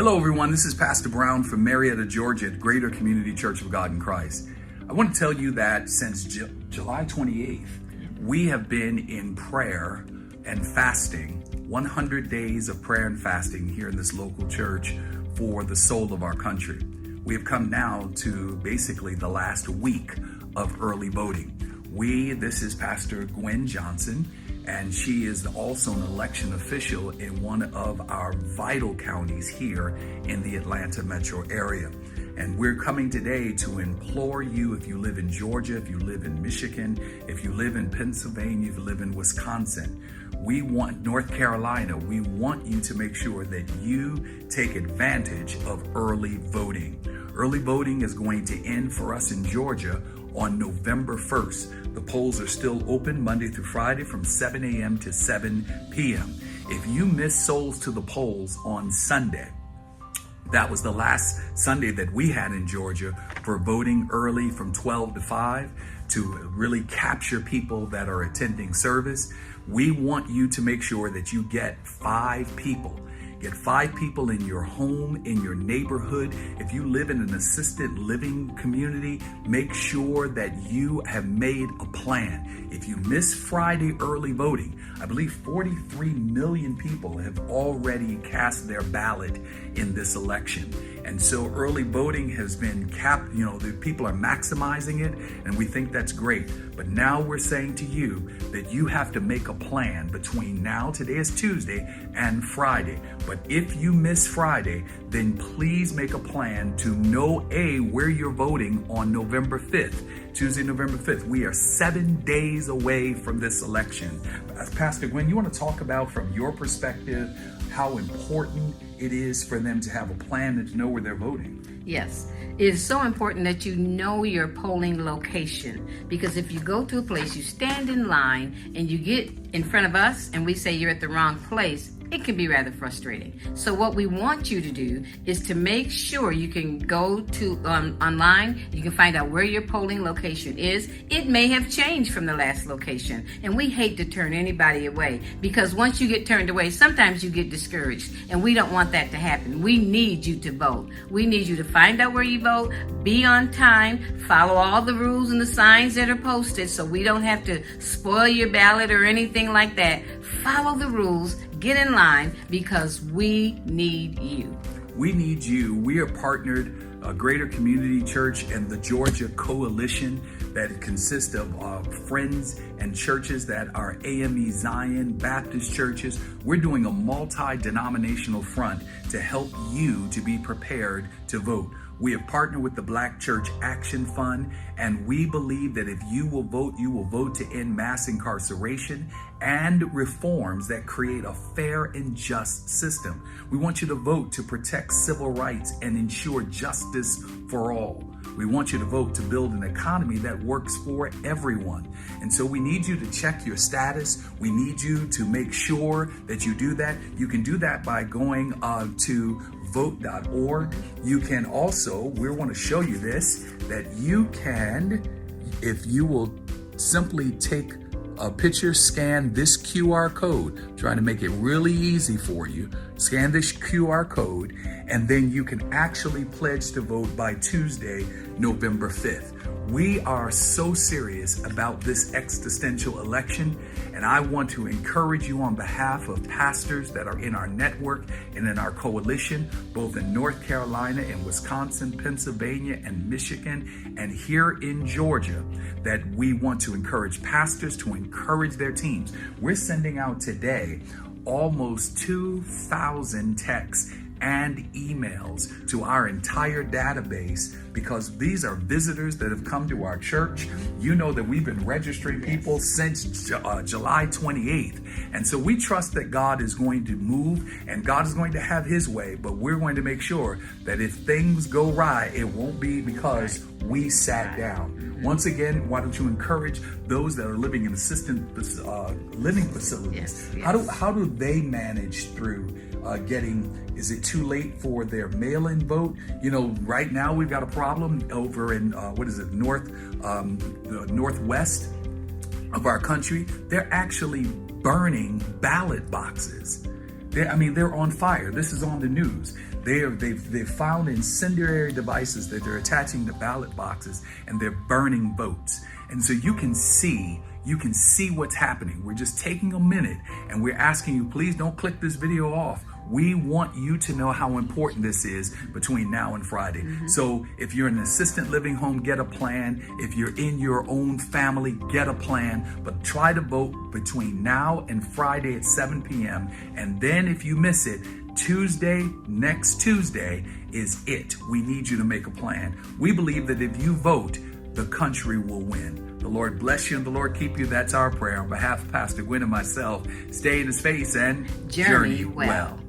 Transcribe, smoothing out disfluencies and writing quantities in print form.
Hello everyone, this is Pastor Brown from Marietta, Georgia at Greater Community Church of God in Christ. I want to tell you that since July 28th, we have been in prayer and fasting, 100 days of prayer and fasting here in this local church for the soul of our country. We have come now to basically the last week of early voting. This is Pastor Gwen Johnson, and she is also an election official in one of our vital counties here in the Atlanta metro area. And we're coming today to implore you, if you live in Georgia, if you live in Michigan, if you live in Pennsylvania, if you live in Wisconsin, North Carolina, we want you to make sure that you take advantage of early voting. Early voting is going to end for us in Georgia on November 1st. The polls are still open Monday through Friday from 7 a.m. to 7 p.m. If you miss souls to the polls on Sunday, that was the last Sunday that we had in Georgia for voting early from 12 to 5 to really capture people that are attending service. We want you to make sure that you get 5 people. Get 5 people in your home, in your neighborhood. If you live in an assisted living community, make sure that you have made a plan. If you miss Friday early voting, I believe 43 million people have already cast their ballot in this election. And so early voting has been capped, the people are maximizing it, and we think that's great. But now we're saying to you that you have to make a plan between now, today is Tuesday, and Friday. But if you miss Friday, then please make a plan to know where you're voting on November 5th, Tuesday, November 5th. We are 7 days away from this election. Pastor Gwen, you want to talk about from your perspective how important it is for them to have a plan and to know where they're voting? Yes, it is so important that you know your polling location, because if you go to a place, you stand in line and you get in front of us and we say you're at the wrong place, it can be rather frustrating. So what we want you to do is to make sure you can go to online. You can find out where your polling location is. It may have changed from the last location, and we hate to turn anybody away, because once you get turned away, sometimes you get discouraged, and we don't want that to happen. We need you to vote. We need you to find out where you vote, be on time, follow all the rules and the signs that are posted so we don't have to spoil your ballot or anything like that. Follow the rules. Get in line, because we need you. We need you. We are partnered, Greater Community Church and the Georgia Coalition, that consists of friends and churches that are AME Zion Baptist churches. We're doing a multi-denominational front to help you to be prepared to vote. We have partnered with the Black Church Action Fund, and we believe that if you will vote to end mass incarceration and reforms that create a fair and just system. We want you to vote to protect civil rights and ensure justice for all. We want you to vote to build an economy that works for everyone. And so we need you to check your status. We need you to make sure that you do that. You can do that by going to vote.org. You can also, we want to show you this, that you can, if you will simply take a picture, scan this QR code, trying to make it really easy for you. Scan this QR code, and then you can actually pledge to vote by Tuesday, November 5th. We are so serious about this existential election, and I want to encourage you on behalf of pastors that are in our network and in our coalition, both in North Carolina and Wisconsin, Pennsylvania, and Michigan, and here in Georgia, that we want to encourage pastors to encourage their teams. We're sending out today almost 2,000 texts and emails to our entire database, because these are visitors that have come to our church. You know that we've been registering people since July 28th. And so we trust that God is going to move and God is going to have his way, but we're going to make sure that if things go right, it won't be because we sat down. Once again, why don't you encourage those that are living in assisted living facilities? Yes. How do they manage through is it too late for their mail-in vote? Right now we've got a problem over in, the northwest of our country. They're actually burning ballot boxes. They're on fire. This is on the news. They've found incendiary devices that they're attaching to ballot boxes, and they're burning votes. And so you can see what's happening. We're just taking a minute and we're asking you, please don't click this video off. We want you to know how important this is between now and Friday. So if you're in an assisted living home, get a plan. If you're in your own family, get a plan. But try to vote between now and Friday at 7 p.m. And then if you miss it, next Tuesday is it. We need you to make a plan. We believe that if you vote, the country will win. The Lord bless you and the Lord keep you. That's our prayer. On behalf of Pastor Gwen and myself, stay in His face and journey well.